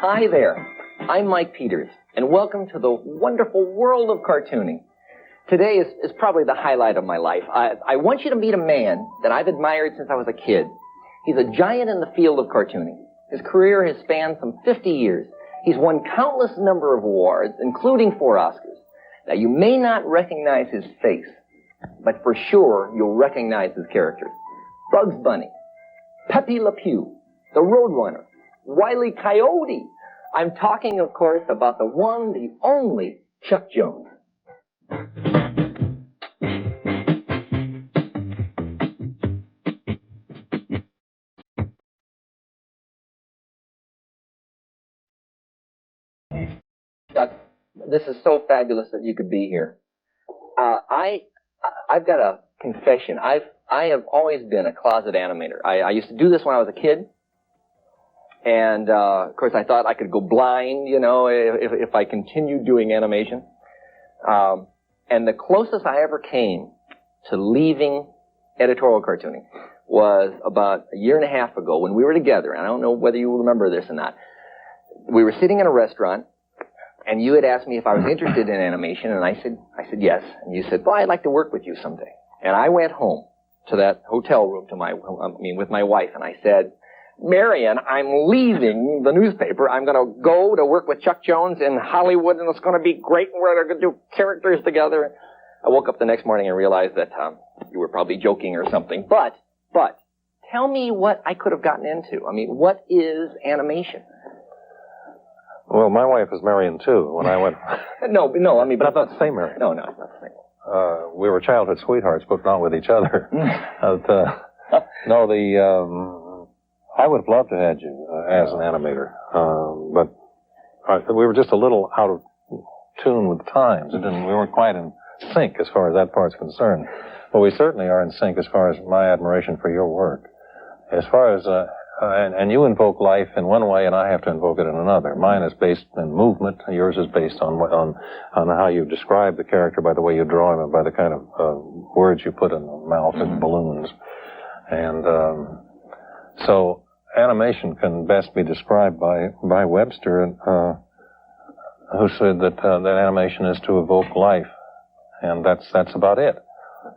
Hi there, I'm Mike Peters, and welcome to the wonderful world of cartooning. Today is probably the highlight of my life. I want you to meet a man that I've admired since I was a kid. He's a giant in the field of cartooning. His career has spanned some 50 years. He's won countless number of awards, including 4 Oscars. Now, you may not recognize his face, but for sure you'll recognize his characters. Bugs Bunny, Pepe Le Pew, the Roadrunner, Wile E. Coyote. I'm talking, of course, about the one, the only Chuck Jones. Chuck, this is so fabulous that you could be here. I've got a confession. I have always been a closet animator. I used to do this when I was a kid. And, of course, I thought I could go blind, you know, if I continued doing animation. And the closest I ever came to leaving editorial cartooning was about a year and a half ago when we were together. And I don't know whether you remember this or not. We were sitting in a restaurant, and you had asked me if I was interested in animation, and I said yes. And you said, well, I'd like to work with you someday. And I went home to that hotel room with my wife, and I said, Marion, I'm leaving the newspaper. I'm going to go to work with Chuck Jones in Hollywood, and it's going to be great. We're going to do characters together. I woke up the next morning and realized that you were probably joking or something. But tell me what I could have gotten into. I mean, what is animation? Well, my wife is Marion, too, when I went... No, I mean... But not the same Marion. No, it's not the same. We were childhood sweethearts, but not with each other. I would have loved to have had you as an animator, but we were just a little out of tune with the times. We weren't quite in sync as far as that part's concerned. But we certainly are in sync as far as my admiration for your work. As far as, and you invoke life in one way, and I have to invoke it in another. Mine is based in movement. Yours is based on how you describe the character by the way you draw him and by the kind of words you put in the mouth and balloons. And so animation can best be described by Webster, who said that animation is to evoke life, and that's about it.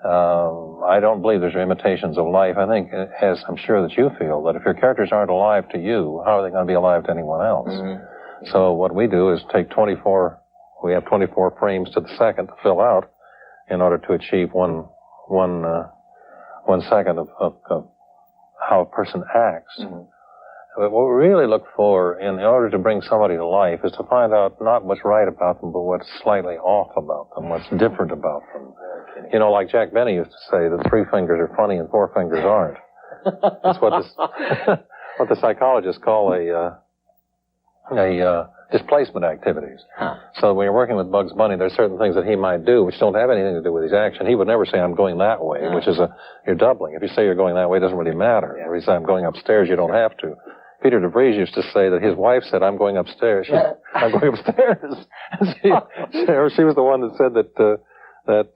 I don't believe there's imitations of life. I think, as I'm sure that you feel, that if your characters aren't alive to you, how are they going to be alive to anyone else? Mm-hmm. So what we do is take 24 frames to the second to fill out in order to achieve one second of how a person acts. Mm-hmm. But what we really look for in order to bring somebody to life is to find out not what's right about them, but what's slightly off about them, what's different about them. You know, like Jack Benny used to say, that 3 fingers are funny and 4 fingers aren't. That's what the psychologists call displacement activities. Huh. So when you're working with Bugs Bunny, there's certain things that he might do which don't have anything to do with his action. He would never say, I'm going that way, which is you're doubling. If you say you're going that way, it doesn't really matter. Or you say, I'm going upstairs, you don't have to. Peter DeVries used to say that his wife said, I'm going upstairs. I'm going upstairs. She was the one that said that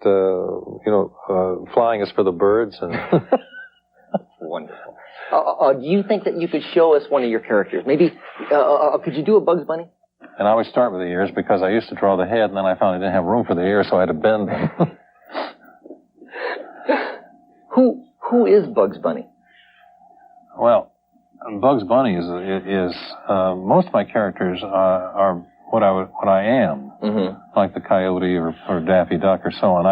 flying is for the birds. And wonderful. Do you think that you could show us one of your characters? Maybe, could you do a Bugs Bunny? And I always start with the ears because I used to draw the head, and then I found I didn't have room for the ears, so I had to bend them. Who is Bugs Bunny? Well, Bugs Bunny is most of my characters are what I am, mm-hmm. like the Coyote or Daffy Duck or so on.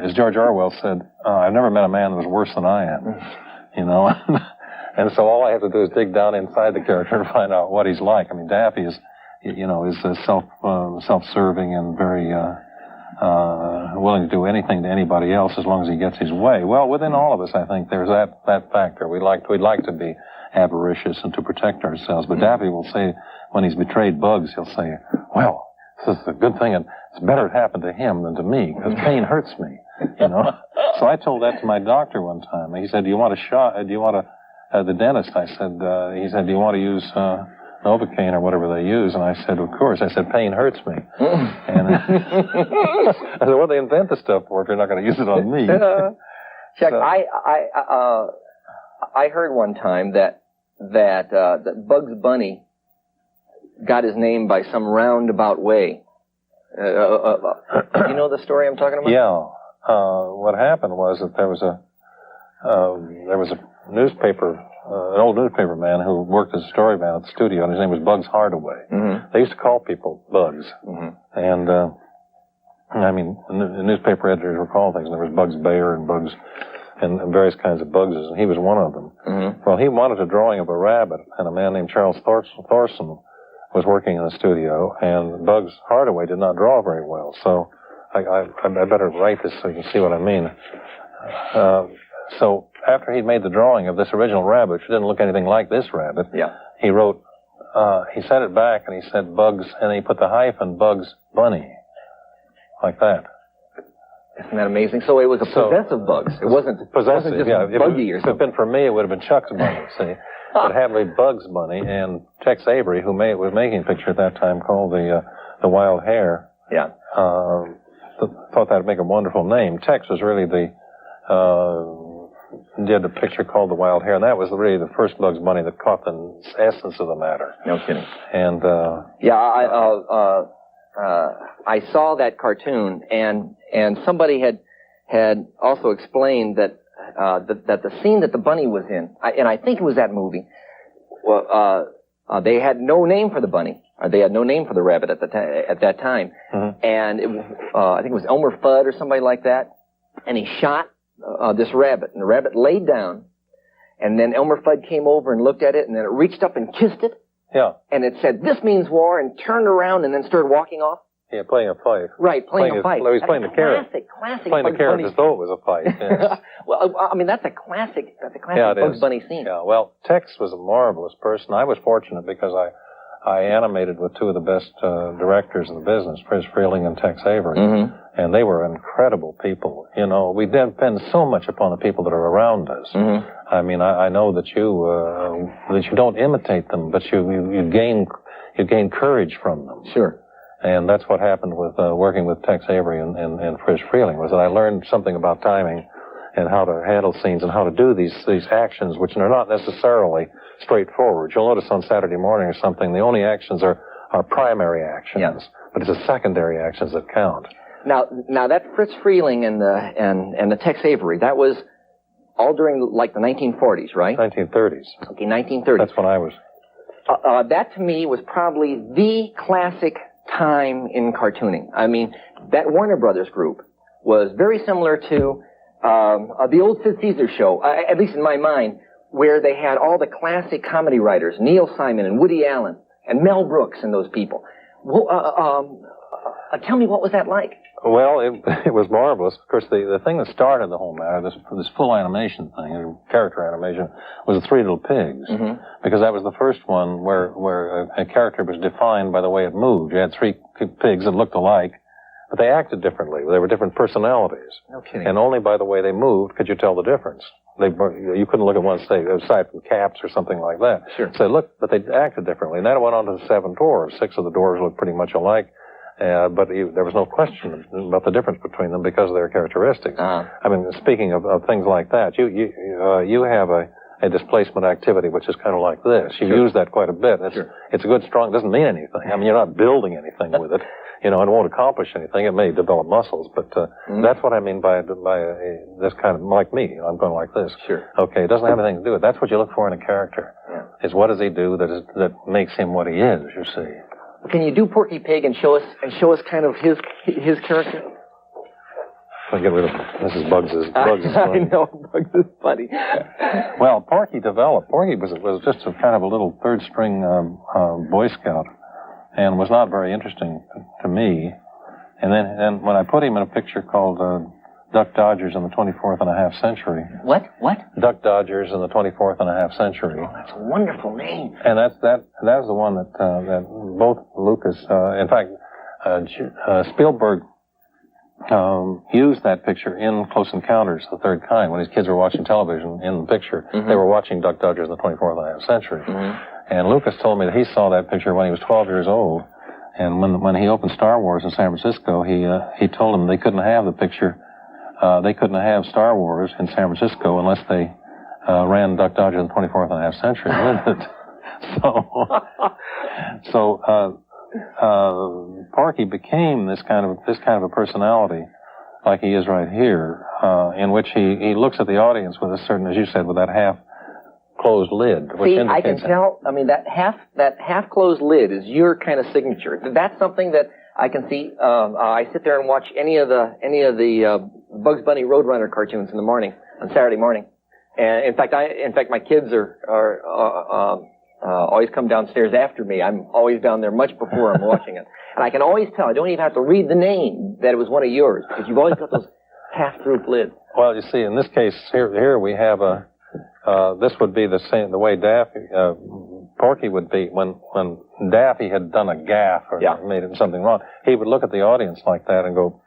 As George Orwell said, I've never met a man that was worse than I am, you know. And so all I have to do is dig down inside the character and find out what he's like. I mean, Daffy is self-serving and very willing to do anything to anybody else as long as he gets his way. Well, within all of us, I think there's that factor. We'd like to be avaricious and to protect ourselves. But Daffy will say, when he's betrayed Bugs, he'll say, well, this is a good thing, and it's better it happened to him than to me, because pain hurts me, you know. So I told that to my doctor one time. He said, do you want a shot? Do you want the dentist? He said, do you want to use Novocaine or whatever they use? And I said, of course. I said, pain hurts me. And I said, what do they invent the stuff for if you're not going to use it on me? Chuck, so. I heard one time that Bugs Bunny got his name by some roundabout way. You know the story I'm talking about? Yeah. What happened was that there was a newspaper, an old newspaper man who worked as a story man at the studio, and his name was Bugs Hardaway. Mm-hmm. They used to call people Bugs. Mm-hmm. And, I mean, the newspaper editors were called things. There was Bugs Bayer and Bugs, and various kinds of Bugses, and he was one of them. Mm-hmm. Well, he wanted a drawing of a rabbit, and a man named Charles Thorson was working in the studio, and Bugs Hardaway did not draw very well. So I better write this so you can see what I mean. So after he'd made the drawing of this original rabbit, which didn't look anything like this rabbit, yeah, he wrote, he sent it back, and he said Bugs, and he put the hyphen Bugs Bunny, like that. Isn't that amazing? So it was a possessive Bugs. It wasn't possessive. Just yeah, Buggy or something. If it had been for me, it would have been Chuck's Bunny. See, it happened to be Bugs Bunny, and Tex Avery, who was making a picture at that time called the Wild Hare. Yeah. Thought that'd make a wonderful name. Tex was really did a picture called The Wild Hare, and that was really the first Bugs Bunny that caught the essence of the matter. No kidding. And I saw that cartoon, and somebody had also explained that the scene that the bunny was in, and I think it was that movie. Well, they had no name for the bunny, or they had no name for the rabbit at that time, mm-hmm. and I think it was Elmer Fudd or somebody like that, and he shot this rabbit, and the rabbit laid down, and then Elmer Fudd came over and looked at it, and then it reached up and kissed it. Yeah. And it said, "This means war," and turned around and then started walking off. Yeah, playing a fight. Right, playing a fight. He was playing the carrot. Classic playing the carrot as though it was a fight. Yes. Well, I mean, that's a classic Bugs Bunny scene. Yeah, well, Tex was a marvelous person. I was fortunate because I animated with two of the best directors in the business, Friz Freleng and Tex Avery. Mm-hmm. And they were incredible people. You know, we depend so much upon the people that are around us. Mm-hmm. I mean, I know that you don't imitate them, but you gain courage from them. Sure. And that's what happened with working with Tex Avery and Friz Freleng, was that I learned something about timing and how to handle scenes and how to do these actions, which are not necessarily straightforward. You'll notice on Saturday morning or something, the only actions are primary actions, yeah. but it's the secondary actions that count. Now that Friz Freleng and the Tex Avery, that was all during like the 1940s, right? 1930s. Okay, 1930s. That's when I was. That to me was probably the classic time in cartooning. I mean, that Warner Brothers group was very similar to the old Sid Caesar show, at least in my mind, where they had all the classic comedy writers, Neil Simon and Woody Allen and Mel Brooks and those people. Well, tell me, what was that like? Well, it was marvelous. Of course, the thing that started the whole matter, this full animation thing, character animation, was the Three Little Pigs. Mm-hmm. Because that was the first one where a character was defined by the way it moved. You had three pigs that looked alike, but they acted differently. They were different personalities. No kidding. And only by the way they moved could you tell the difference. You couldn't look at one stage, aside from caps or something like that. Sure. So look, but they acted differently. And then it went on to the Seven Dwarfs. 6 of the dwarves looked pretty much alike. But there was no question about the difference between them because of their characteristics. Uh-huh. I mean, speaking of things like that, you have a displacement activity which is kind of like this. You Sure. use that quite a bit. It's a good, strong, it doesn't mean anything. I mean, you're not building anything with it. You know, it won't accomplish anything. It may develop muscles, but that's what I mean by this kind of, like me. I'm going like this. Sure. Okay, it doesn't have anything to do with it. That's what you look for in a character. Yeah. Is what does he do that makes him what he is, you see. Can you do Porky Pig and show us kind of his character? I'll get rid of this is Bugs' I funny. know, Bugs is funny. Well, Porky developed. Porky was just a kind of a little third-string Boy Scout, and was not very interesting to me. And then when I put him in a picture called Duck Dodgers in the 24th and a half century. What? Duck Dodgers in the 24th and a half century. Oh, that's a wonderful name. And that was the one that both Lucas, in fact, Spielberg used that picture in Close Encounters of the Third Kind. When his kids were watching television in the picture, mm-hmm. they were watching Duck Dodgers in the 24th and a half century. Mm-hmm. And Lucas told me that he saw that picture when he was 12 years old. And when he opened Star Wars in San Francisco, he told them they couldn't have the picture. They couldn't have Star Wars in San Francisco unless they So Porky became this kind of a personality, like he is right here, in which he looks at the audience with a certain, as you said, with that half-closed lid. Which I can tell. I mean, that half-closed lid is your kind of signature. That's something that I can see. I sit there and watch any of the Bugs Bunny Roadrunner cartoons in the morning on Saturday morning, and in fact, my kids are always come downstairs after me. I'm always down there much before I'm watching it. And I can always tell, I don't even have to read the name, that it was one of yours, because you've always got those half-droop lids. Well, you see, in this case, here we have this would be the same, the way Porky would be when Daffy had done a gaffe or made something wrong. He would look at the audience like that and go,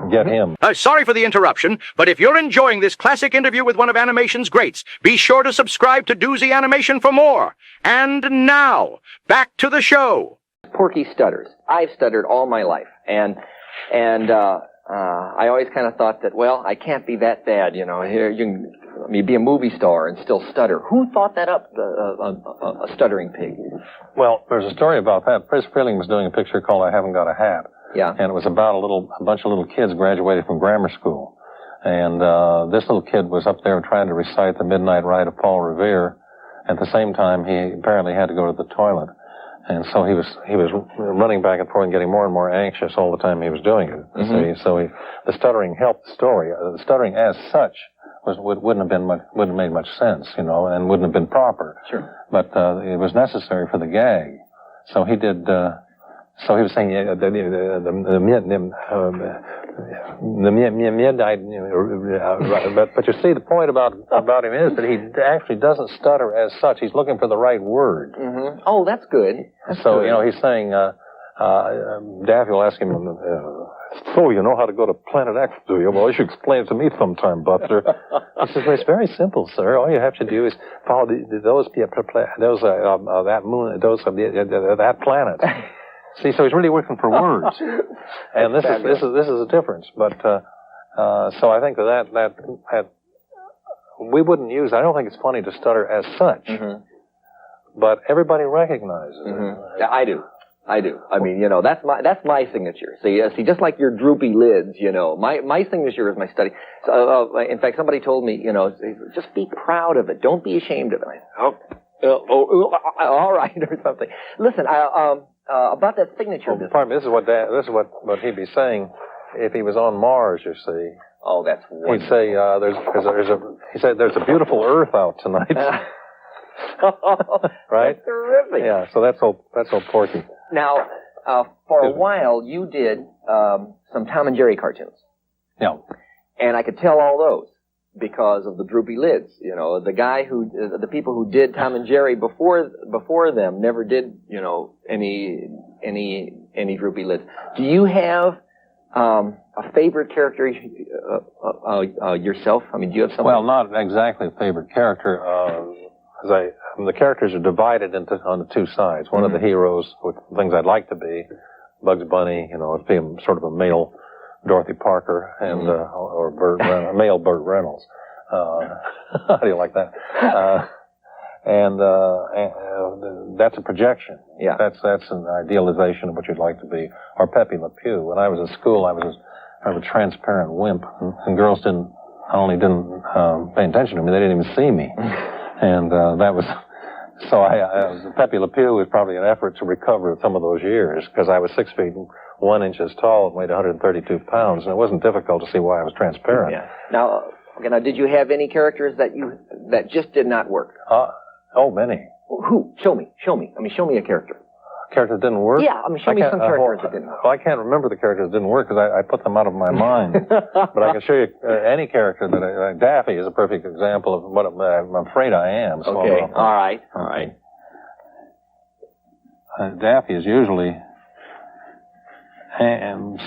get him. Sorry for the interruption, but if you're enjoying this classic interview with one of animation's greats, be sure to subscribe to Doozy Animation for more. And now, back to the show. Porky stutters. I've stuttered all my life, and I always kind of thought that, well, I can't be that bad, you know. Here you can be a movie star and still stutter. Who thought that up? A stuttering pig. Well, there's a story about that. Chris Freeling was doing a picture called "I Haven't Got a Hat." Yeah. And it was about a bunch of little kids graduated from grammar school, and this little kid was up there trying to recite the Midnight Ride of Paul Revere. At the same time, he apparently had to go to the toilet. And so he was running back and forth and getting more and more anxious all the time he was doing it. Mm-hmm. So the stuttering helped the story. The stuttering as such wouldn't have made much sense, you know, and wouldn't have been proper. Sure. But it was necessary for the gag. So he did. So he was saying the midnight. But you see, the point about him is that he actually doesn't stutter as such. He's looking for the right word. Mm-hmm. Oh, that's good. So you know, he's saying, Daffy will ask him, "So you know how to go to Planet X, do you? Well, you should explain it to me sometime, Buster." He says, "Well, it's very simple, sir. All you have to do is follow that planet." See, so he's really working for words, and this is a difference. But so I think that we wouldn't use. I don't think it's funny to stutter as such, but everybody recognizes it. Yeah, I do. I mean, you know, that's my signature. See, just like your droopy lids, you know, my signature is my study. So, in fact, somebody told me, you know, just be proud of it. Don't be ashamed of it. I said, all right, or something. Listen, about that signature business. Pardon me, this is what he'd be saying if he was on Mars, you see. Oh, that's wonderful. He'd say, he said, there's a beautiful Earth out tonight. Right? That's terrific. Yeah, so that's all Porky. Now, for a while, you did some Tom and Jerry cartoons. Yeah. And I could tell all those because of the droopy lids. You know, the people who did Tom and Jerry before them never did, you know, any droopy lids. Do you have a favorite character yourself? I mean, do you have something? Well, not exactly a favorite character. The characters are divided onto two sides. One of the heroes, with things I'd like to be, Bugs Bunny, you know, it's sort of a male Dorothy Parker and or a male Burt Reynolds. How do you like that? And that's a projection. Yeah. That's an idealization of what you'd like to be. Or Pepe Le Pew. When I was in school, I was a transparent wimp, and girls didn't pay attention to me. They didn't even see me. And that was, so Pepe Le Pew was probably an effort to recover some of those years, because I was 6 feet 1 inch tall and weighed 132 pounds, and it wasn't difficult to see why I was transparent. Yeah. Now, did you have any characters that just did not work? Many. Who? Show me. I mean, show me a character. Character that didn't work? Yeah, I mean, show me some characters that didn't work. Well, I can't remember the characters that didn't work because I put them out of my mind. But I can show you any character that Daffy is a perfect example of what I'm afraid I am. So okay, all right. Daffy is usually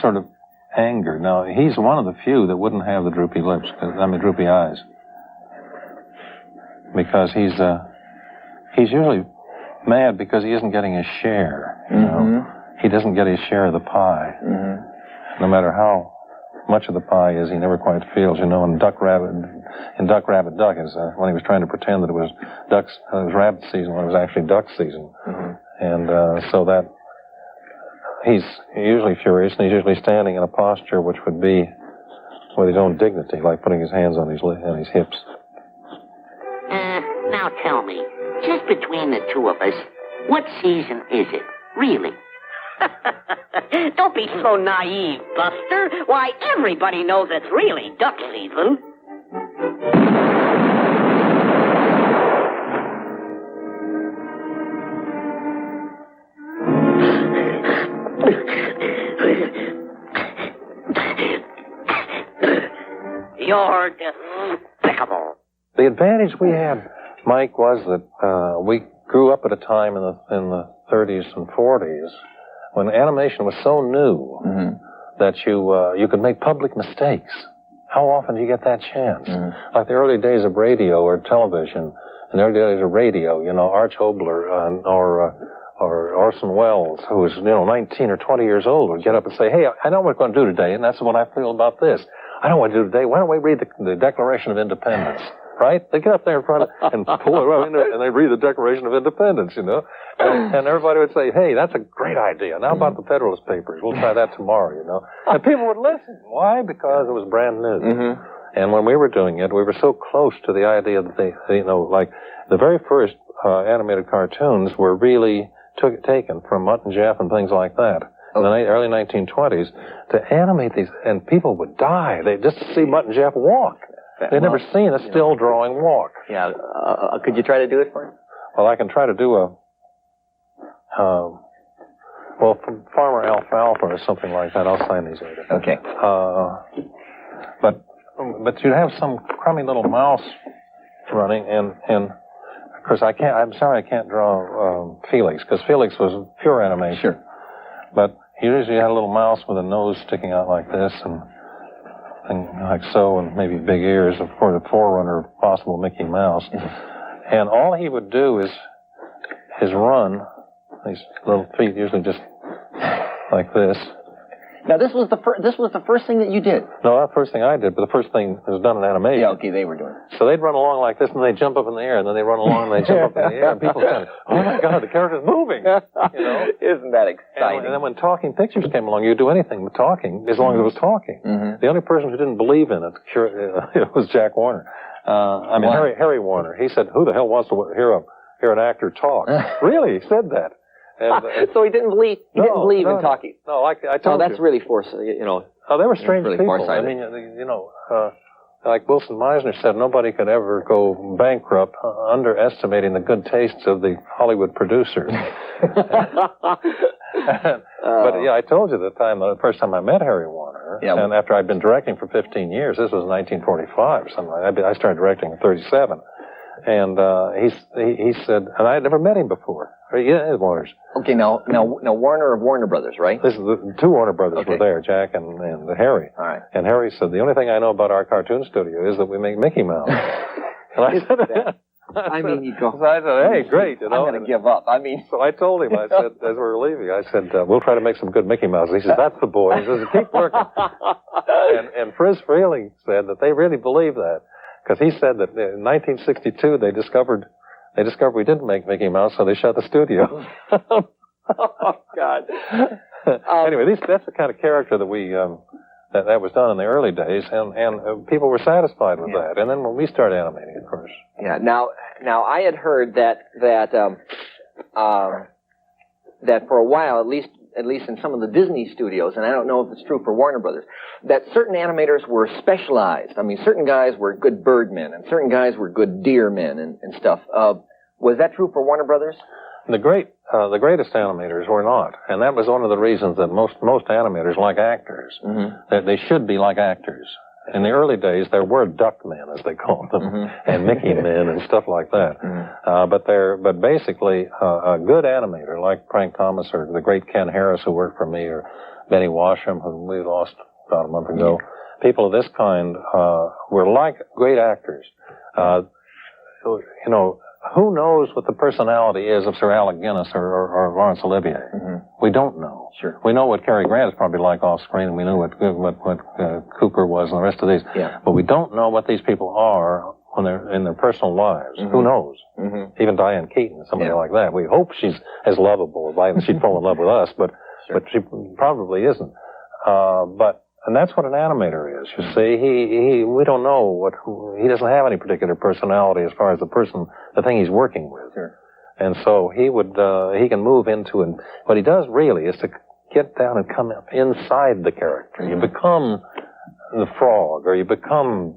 sort of angered. Now, he's one of the few that wouldn't have the droopy lips, droopy eyes. Because he's usually mad because he isn't getting his share. You know? He doesn't get his share of the pie. No matter how much of the pie is, he never quite feels. You know, in Duck Rabbit Duck is when he was trying to pretend that it was rabbit season when it was actually duck season. And so that he's usually furious, and he's usually standing in a posture which would be with his own dignity, like putting his hands on his hips. Now tell me, just between the two of us, what season is it, really? Don't be so naive, Buster. Why, everybody knows it's really duck season. You're despicable. The advantage we had, Mike, was that we grew up at a time in the 30s and 40s when animation was so new that you could make public mistakes. How often do you get that chance? Like the early days of radio or television, in the early days of radio, you know, Arch Obler or Orson Welles, who was, 19 or 20 years old, would get up and say, hey, I know what we're going to do today, and that's what I feel about this. I know what to do today. Why don't we read the Declaration of Independence? Right? They get up there in front and pull it right in, and they read the Declaration of Independence, and everybody would say, hey, that's a great idea. Now about the Federalist Papers? We'll try that tomorrow, And people would listen. Why? Because it was brand new. And when we were doing it, we were so close to the idea that like the very first animated cartoons were really taken from Mutt and Jeff and things like that. In the early 1920s, to animate these, and people would die. Just to see Mutt and Jeff walk. They'd never seen a still drawing walk. Yeah. Could you try to do it for me? Well, I can try to do from Farmer Alfalfa or something like that. I'll sign these later. Okay. But you'd have some crummy little mouse running, and of course I'm sorry I can't draw Felix, because Felix was pure animation. Sure. But he usually had a little mouse with a nose sticking out like this, and like so, and maybe big ears, of course, a forerunner of possible Mickey Mouse. And all he would do is run, these little feet usually just like this. Now, this was the first thing that you did. No, not the first thing I did, but the first thing that was done in animation. Yeah, okay, they were doing it. So they'd run along like this, and they'd jump up in the air, and then they'd run along, and they'd jump up in the air, and people said, oh my God, the character's moving, Isn't that exciting? And then when talking pictures came along, you'd do anything with talking, as long as it was talking. The only person who didn't believe in it, it was Jack Warner. Harry Warner. He said, who the hell wants to hear an actor talk? Really, he said that. And, so he didn't believe in talking. No, I told you. That's really Oh, they were strange really people. farsighted. I mean, like Wilson Meisner said, nobody could ever go bankrupt underestimating the good tastes of the Hollywood producers. But yeah, I told you the first time I met Harry Warner, and after I'd been directing for 15 years, this was 1945 or something. I started directing in 37. And he said, and I had never met him before. Yeah, Warner's. Okay, now Warner of Warner Brothers, right? This is the two Warner Brothers were there, Jack and Harry. All right. And Harry said, the only thing I know about our cartoon studio is that we make Mickey Mouse. And I said, you go. So I said, hey, great. I'm going to give up. So I told him, I said, as we were leaving, I said, we'll try to make some good Mickey Mouse. He said, that's the boy. He says, keep working. And Frizz Freeling said that they really believe that. Because he said that in 1962 they discovered we didn't make Mickey Mouse, so they shut the studio. Oh God! Anyway, that's the kind of character that we that was done in the early days, and people were satisfied with that. And then when we started animating, of course. Yeah. Now I had heard that for a while, at least in some of the Disney studios, and I don't know if it's true for Warner Brothers, that certain animators were specialized. I mean, certain guys were good birdmen, and certain guys were good deermen and stuff. Was that true for Warner Brothers? The greatest animators were not, and that was one of the reasons that most animators like actors. That they should be like actors. In the early days, there were duck men, as they called them, and Mickey men and stuff like that. But basically, a good animator like Frank Thomas or the great Ken Harris, who worked for me, or Benny Washam, who we lost about a month ago, people of this kind were like great actors. Who knows what the personality is of Sir Alec Guinness or Laurence Olivier? We don't know. Sure. We know what Cary Grant is probably like off screen, and we know what Cooper was and the rest of these. Yeah. But we don't know what these people are when they're in their personal lives. Who knows? Even Diane Keaton, somebody like that. We hope she's as lovable as she'd fall in love with us, but she probably isn't. And that's what an animator is. You see, we don't know he doesn't have any particular personality as far as the thing he's working with. Sure. And so he can move into, and what he does really is to get down and come up inside the character. You become the frog, or you become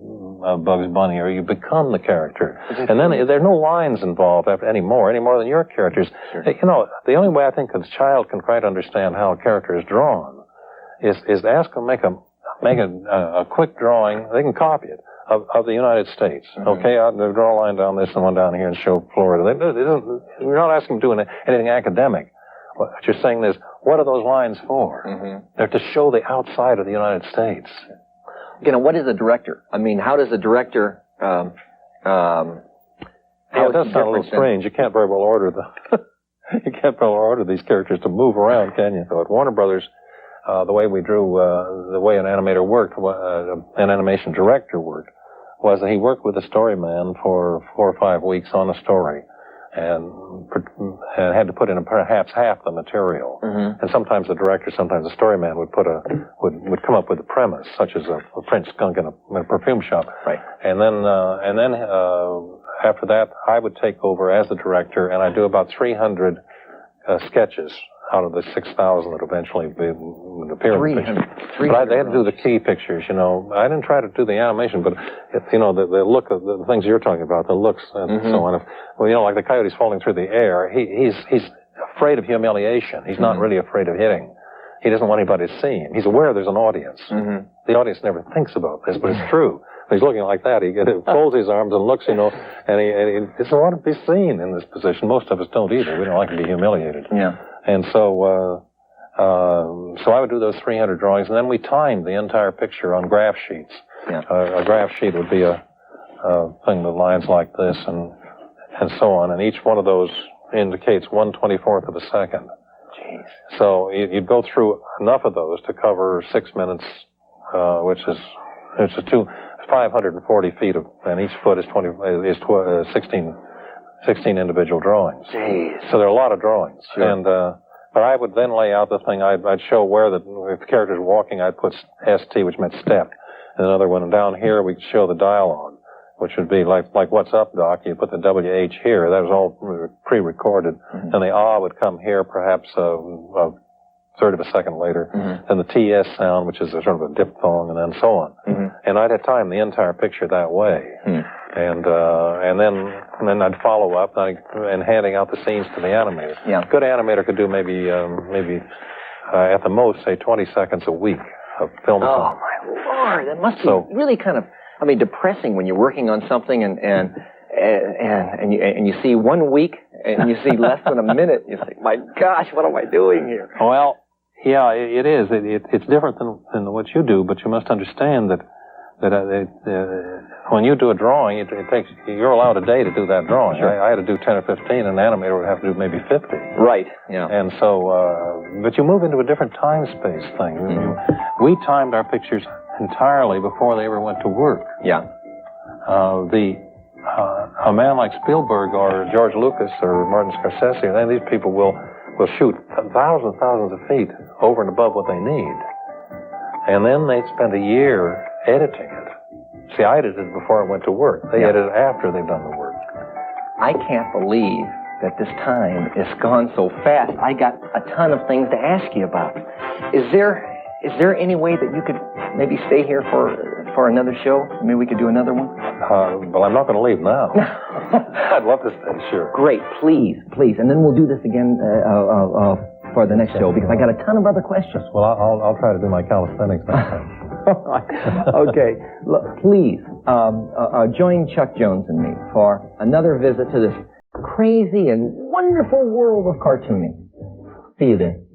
Bugs Bunny, or you become the character. And then there are no lines involved any more than your characters. Sure. You know, the only way I think a child can quite understand how a character is drawn is to ask them make a quick drawing. They can copy it of the United States. Okay, they draw a line down this and one down here and show Florida. You're not asking them to do anything academic. What you're saying is, what are those lines for? They're to show the outside of the United States. You know, what is a director? I mean, how does a director? It does sound a little strange. You can't very well order these characters to move around, can you? So at Warner Brothers, the way we drew, the way an animator worked, an animation director worked, was that he worked with a storyman for 4 or 5 weeks on a story, and had to put in perhaps half the material. And sometimes the director, sometimes the storyman would come up with a premise, such as a French skunk in a perfume shop. Right. And then after that, I would take over as the director, and I'd do about 300 sketches out of the 6,000 that eventually would appear in the picture. But they had to do the key pictures, you know. I didn't try to do the animation, but, you know, the look of the things you're talking about, the looks and so on. Well, you know, like the Coyote's falling through the air, he's afraid of humiliation. He's not really afraid of hitting. He doesn't want anybody to see him. He's aware there's an audience. The audience never thinks about this, but it's true. He's looking like that. He folds his arms and looks, you know, and he doesn't want to be seen in this position. Most of us don't either. We don't like to be humiliated. Yeah. And so I would do those 300 drawings, and then we timed the entire picture on graph sheets. Yeah. A graph sheet would be a thing with lines like this, and so on, and each one of those indicates 1/24th of a second. Jeez. So you'd go through enough of those to cover 6 minutes, which is 540 feet and each foot is 16 individual drawings. Jeez. So there are a lot of drawings. Sure. And but I would then lay out the thing. I'd show where if the character's walking, I'd put ST, which meant step. And another one, and down here we'd show the dialogue, which would be like "What's up, Doc?" You put the WH here. That was all pre-recorded. And the ah would come here, perhaps a third of a second later. And the TS sound, which is a sort of a diphthong, and then so on. And I'd have timed the entire picture that way. And then I'd follow up and handing out the scenes to the animator. Yeah. A good animator could do maybe at the most, say 20 seconds a week of film. Oh my Lord, that must be really kind of, I mean, depressing when you're working on something and you see 1 week and you see less than a minute. You think, my gosh, what am I doing here? Well, yeah, it is. It's different than what you do, but you must understand that when you do a drawing, you're allowed a day to do that drawing. Sure. I had to do 10 or 15, and an animator would have to do maybe 50. Right, yeah. And so, but you move into a different time-space thing. We timed our pictures entirely before they ever went to work. Yeah. A man like Spielberg or George Lucas or Martin Scorsese, these people will shoot thousands of feet over and above what they need. And then they spend a year editing it. See, I edited it before I went to work. They edit it after they've done the work. I can't believe that this time is gone so fast. I got a ton of things to ask you about. Is there any way that you could maybe stay here for another show? Maybe we could do another one? Well, I'm not going to leave now. I'd love to stay, sure. Great, please. And then we'll do this again for the next show, because I got a ton of other questions. Well, I'll try to do my calisthenics next time. Okay. Look, please, join Chuck Jones and me for another visit to this crazy and wonderful world of cartooning. See you then.